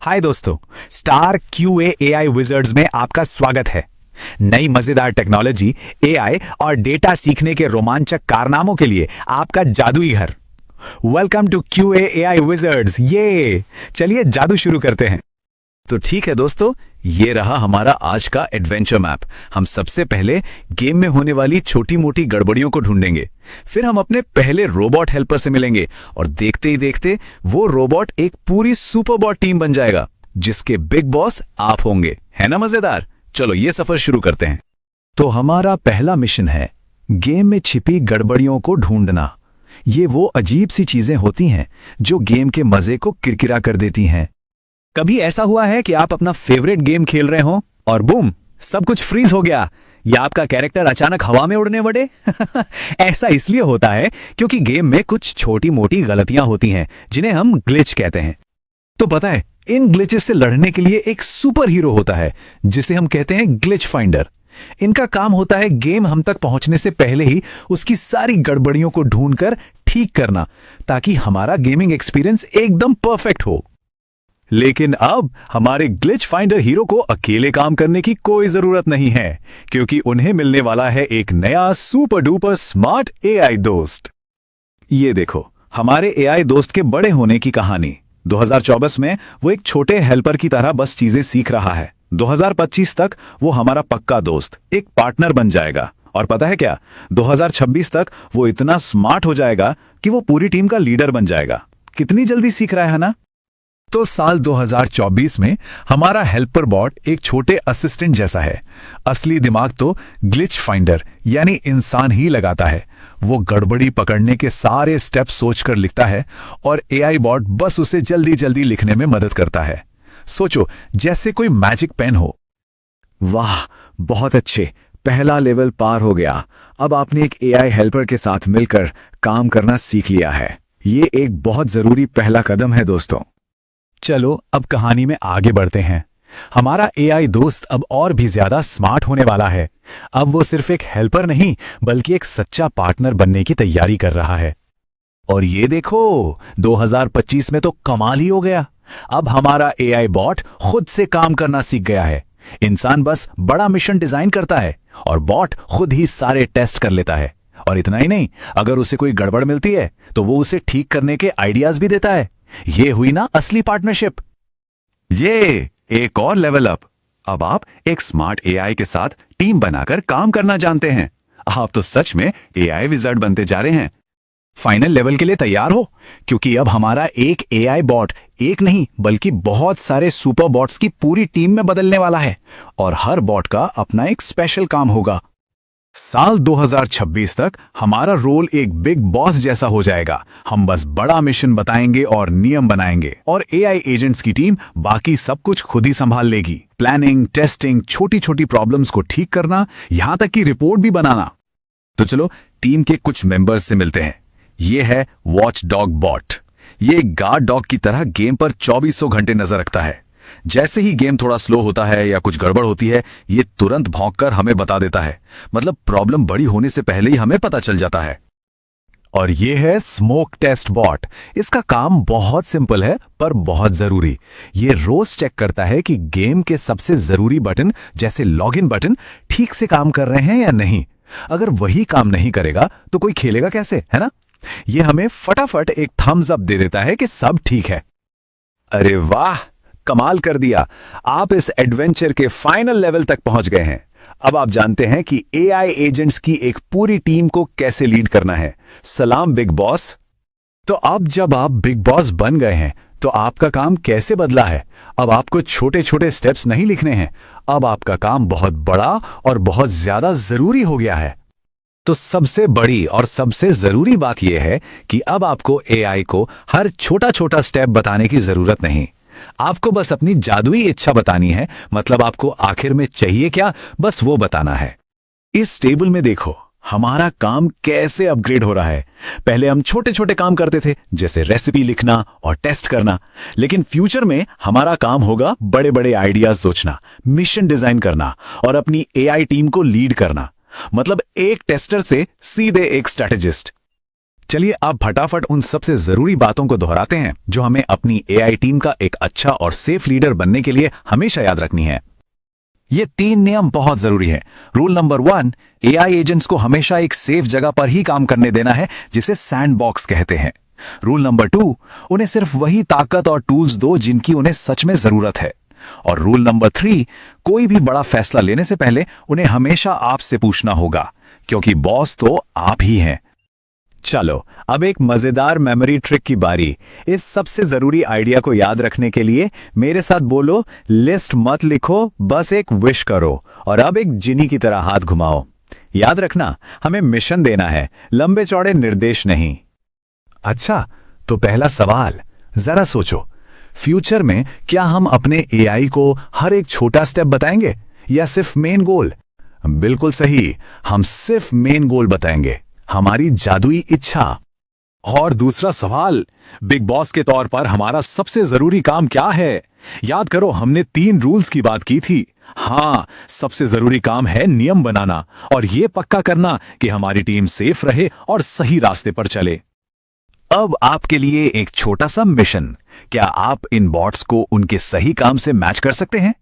हाय दोस्तों, star QA AI wizards में आपका स्वागत है। नई मजेदार टेक्नोलॉजी, एआई और डेटा सीखने के रोमांचक कारनामों के लिए आपका जादुई घर। Welcome to QA AI wizards. ये चलिए जादू शुरू करते हैं। तो ठीक है दोस्तों, ये रहा हमारा आज का एडवेंचर मैप। हम सबसे पहले गेम में होने वाली छोटी मोटी गड़बड़ियों को ढूंढेंगे, फिर हम अपने पहले रोबोट हेल्पर से मिलेंगे और देखते ही देखते वो रोबोट एक पूरी सुपरबॉट टीम बन जाएगा जिसके बिग बॉस आप होंगे। है ना मजेदार? चलो ये सफर शुरू करते हैं। तो हमारा पहला मिशन है गेम में छिपी गड़बड़ियों को ढूंढना। ये वो अजीब सी चीजें होती हैं जो गेम के मजे को किरकिरा कर देती हैं। कभी ऐसा हुआ है कि आप अपना फेवरेट गेम खेल रहे हो और बूम, सब कुछ फ्रीज हो गया या आपका कैरेक्टर अचानक हवा में उड़ने बढ़े? ऐसा इसलिए होता है क्योंकि गेम में कुछ छोटी मोटी गलतियां होती हैं जिन्हें हम ग्लिच कहते हैं। तो पता है, इन ग्लिचेस से लड़ने के लिए एक सुपर हीरो होता है जिसे हम कहते हैं ग्लिच फाइंडर। इनका काम होता है गेम हम तक पहुंचने से पहले ही उसकी सारी गड़बड़ियों को ढूंढकर ठीक करना, ताकि हमारा गेमिंग एक्सपीरियंस एकदम परफेक्ट हो। लेकिन अब हमारे ग्लिच फाइंडर हीरो को अकेले काम करने की कोई जरूरत नहीं है, क्योंकि उन्हें मिलने वाला है एक नया सुपर डुपर स्मार्ट एआई दोस्त। ये देखो, हमारे एआई दोस्त के बड़े होने की कहानी। 2024 में वो एक छोटे हेल्पर की तरह बस चीजें सीख रहा है। 2025 तक वो हमारा पक्का दोस्त, एक पार्टनर बन जाएगा। और पता है क्या, 2026 तक वो इतना स्मार्ट हो जाएगा कि वो पूरी टीम का लीडर बन जाएगा। कितनी जल्दी सीख रहा है ना? तो साल 2024 में हमारा हेल्पर बॉट एक छोटे असिस्टेंट जैसा है। असली दिमाग तो ग्लिच फाइंडर यानी इंसान ही लगाता है। वो गड़बड़ी पकड़ने के सारे स्टेप सोचकर लिखता है और एआई बॉट बस उसे जल्दी जल्दी लिखने में मदद करता है। सोचो, जैसे कोई मैजिक पेन हो। वाह, बहुत अच्छे, पहला लेवल पार हो गया। अब आपने एक एआई हेल्पर के साथ मिलकर काम करना सीख लिया है। ये एक बहुत जरूरी पहला कदम है दोस्तों। चलो अब कहानी में आगे बढ़ते हैं। हमारा एआई दोस्त अब और भी ज्यादा स्मार्ट होने वाला है। अब वो सिर्फ एक हेल्पर नहीं, बल्कि एक सच्चा पार्टनर बनने की तैयारी कर रहा है। और ये देखो, 2025 में तो कमाल ही हो गया। अब हमारा एआई बॉट खुद से काम करना सीख गया है। इंसान बस बड़ा मिशन डिजाइन करता है और बॉट खुद ही सारे टेस्ट कर लेता है। और इतना ही नहीं, अगर उसे कोई गड़बड़ मिलती है तो वो उसे ठीक करने के आइडियाज भी देता है। ये हुई ना असली पार्टनरशिप। ये एक और लेवल अप। अब आप एक स्मार्ट एआई के साथ टीम बनाकर काम करना जानते हैं। आप तो सच में एआई विज़ार्ड बनते जा रहे हैं। फाइनल लेवल के लिए तैयार हो, क्योंकि अब हमारा एक एआई बॉट एक नहीं बल्कि बहुत सारे सुपर बॉट्स की पूरी टीम में बदलने वाला है और हर बॉट का अपना एक स्पेशल काम होगा। साल 2026 तक हमारा रोल एक बिग बॉस जैसा हो जाएगा। हम बस बड़ा मिशन बताएंगे और नियम बनाएंगे और एआई एजेंट्स की टीम बाकी सब कुछ खुद ही संभाल लेगी। प्लानिंग, टेस्टिंग, छोटी छोटी प्रॉब्लम्स को ठीक करना, यहां तक कि रिपोर्ट भी बनाना। तो चलो टीम के कुछ मेंबर्स से मिलते हैं। ये है वॉच डॉग बॉट। ये गार्ड डॉग की तरह गेम पर 2400 घंटे नजर रखता है। जैसे ही गेम थोड़ा स्लो होता है या कुछ गड़बड़ होती है, ये तुरंत भौंककर हमें बता देता है। मतलब प्रॉब्लम बड़ी होने से पहले ही हमें पता चल जाता है। और ये है स्मोक टेस्ट बॉट। इसका काम बहुत सिंपल है पर बहुत जरूरी। ये रोज चेक करता है कि गेम के सबसे जरूरी बटन जैसे लॉगिन बटन ठीक से काम कर रहे हैं या नहीं। अगर वही काम नहीं करेगा तो कोई खेलेगा कैसे, है ना? ये हमें फटाफट एक थम्स अप दे देता है कि सब ठीक है। अरे वाह, कमाल कर दिया। आप इस एडवेंचर के फाइनल लेवल तक पहुंच गए हैं। अब आप जानते हैं कि एआई एजेंट्स की एक पूरी टीम को कैसे लीड करना है। सलाम बिग बॉस। तो अब जब आप बिग बॉस बन गए हैं तो आपका काम कैसे बदला है? अब आपको छोटे छोटे स्टेप्स नहीं लिखने हैं। अब आपका काम बहुत बड़ा और बहुत ज्यादा जरूरी हो गया है। तो सबसे बड़ी और सबसे जरूरी बात यह है कि अब आपको एआई को हर छोटा छोटा स्टेप बताने की जरूरत नहीं। आपको बस अपनी जादुई इच्छा बतानी है। मतलब आपको आखिर में चाहिए क्या, बस वो बताना है। इस टेबल में देखो, हमारा काम कैसे अपग्रेड हो रहा है। पहले हम छोटे छोटे काम करते थे, जैसे रेसिपी लिखना और टेस्ट करना। लेकिन फ्यूचर में हमारा काम होगा बड़े बड़े आइडियाज सोचना, मिशन डिजाइन करना और अपनी एआई टीम को लीड करना। मतलब एक टेस्टर से सीधे एक स्ट्रैटेजिस्ट। चलिए अब फटाफट उन सबसे जरूरी बातों को दोहराते हैं जो हमें अपनी एआई टीम का एक अच्छा और सेफ लीडर बनने के लिए हमेशा याद रखनी है। ये 3 नियम बहुत जरूरी है। रूल नंबर 1, एआई एजेंट्स को हमेशा एक सेफ जगह पर ही काम करने देना है, जिसे सैंडबॉक्स कहते हैं। रूल नंबर 2, उन्हें सिर्फ वही ताकत और टूल्स दो जिनकी उन्हें सच में जरूरत है। और रूल नंबर 3, कोई भी बड़ा फैसला लेने से पहले उन्हें हमेशा आपसे पूछना होगा, क्योंकि बॉस तो आप ही हैं। चलो अब एक मजेदार मेमोरी ट्रिक की बारी। इस सबसे जरूरी आइडिया को याद रखने के लिए मेरे साथ बोलो, लिस्ट मत लिखो, बस एक विश करो और अब एक जिनी की तरह हाथ घुमाओ। याद रखना, हमें मिशन देना है, लंबे चौड़े निर्देश नहीं। अच्छा, तो पहला सवाल, जरा सोचो, फ्यूचर में क्या हम अपने एआई को हर एक छोटा स्टेप बताएंगे या सिर्फ मेन गोल? बिल्कुल सही, हम सिर्फ मेन गोल बताएंगे, हमारी जादुई इच्छा। और दूसरा सवाल, बिग बॉस के तौर पर हमारा सबसे जरूरी काम क्या है? याद करो, हमने 3 रूल्स की बात की थी। हाँ, सबसे जरूरी काम है नियम बनाना और यह पक्का करना कि हमारी टीम सेफ रहे और सही रास्ते पर चले। अब आपके लिए एक छोटा सा मिशन, क्या आप इन बॉट्स को उनके सही काम से मैच कर सकते हैं?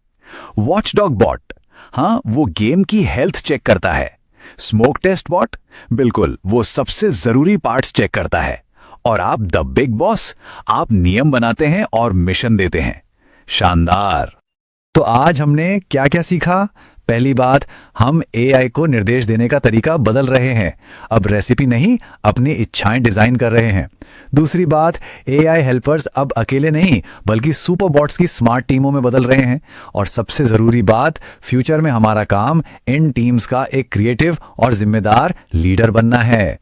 वॉचडॉग बॉट, हाँ, वो गेम की हेल्थ चेक करता है। स्मोक टेस्ट बॉट, बिल्कुल, वो सबसे जरूरी पार्ट्स चेक करता है। और आप द बिग बॉस, आप नियम बनाते हैं और मिशन देते हैं। शानदार। तो आज हमने क्या क्या सीखा? पहली बात, हम एआई को निर्देश देने का तरीका बदल रहे हैं। अब रेसिपी नहीं, अपनी इच्छाएं डिजाइन कर रहे हैं। दूसरी बात, एआई हेल्पर्स अब अकेले नहीं बल्कि सुपर बॉट्स की स्मार्ट टीमों में बदल रहे हैं। और सबसे जरूरी बात, फ्यूचर में हमारा काम इन टीम्स का एक क्रिएटिव और जिम्मेदार लीडर बनना है।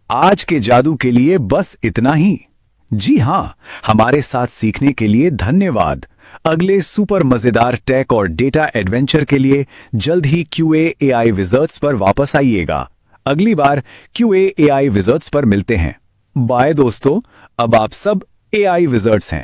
आज के जादू के लिए बस इतना ही। जी हां, हमारे साथ सीखने के लिए धन्यवाद। अगले सुपर मजेदार टेक और डेटा एडवेंचर के लिए जल्द ही QA AI विजर्ड्स पर वापस आइएगा। अगली बार QA AI विजर्ड्स पर मिलते हैं। बाय दोस्तों, अब आप सब AI विजर्ड्स हैं।